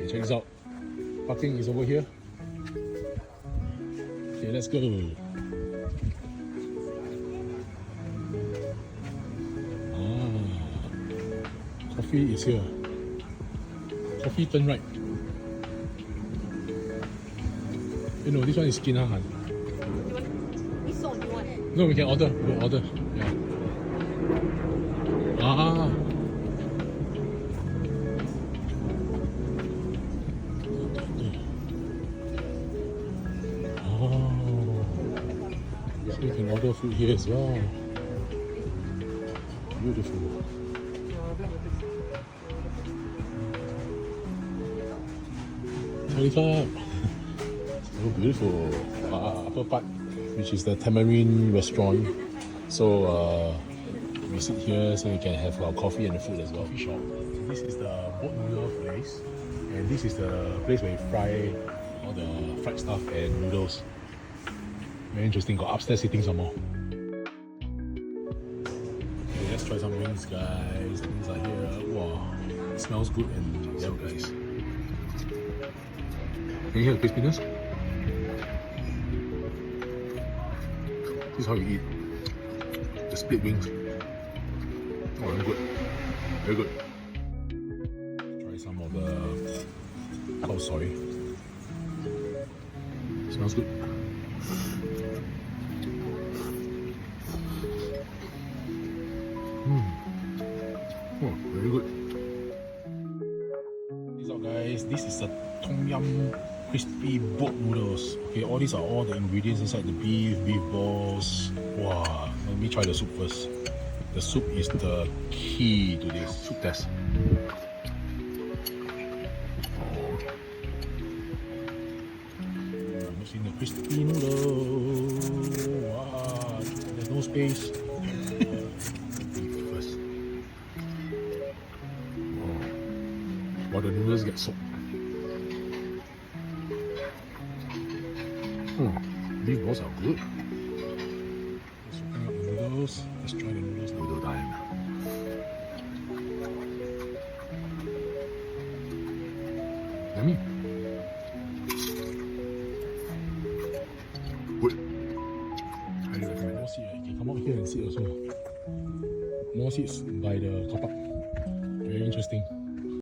check this out. Parking is over here. Okay, let's go. Coffee is here. Coffee turn right. You know, this one is Kinahan. No, we can order. We'll order. Yeah. Ah. Oh. So you can order food here as well. Beautiful. So beautiful. Upper part, which is the Tamarind restaurant. So we sit here so we can have our coffee and the food as well. Coffee shop. This is the boat noodle place, and this is the place where you fry all the fried stuff and noodles. Very interesting. Got upstairs sitting some more. Okay, let's try some wings, guys. Wings are here. Wow, it smells good and yeah, guys. Can you hear the crispiness? This is how you eat the split wings. Oh, very good. Very good. Try some of the cow soy. Smells good. Oh, very good. These out, guys. This is a tom yum crispy boat noodles. Okay, all these are all the ingredients inside the beef balls. Wow, let me try the soup first. The soup is the key to this soup test. Mixing the crispy noodle. Wow, there's no space. Beef first. Wow. While the noodles get soaked. These balls are good. Let's open up the noodles. Let's try the noodles. Noodle time. Yummy. Good. Highly recommend. More seats. You can come out here and sit also. More seats by the car park. Very interesting.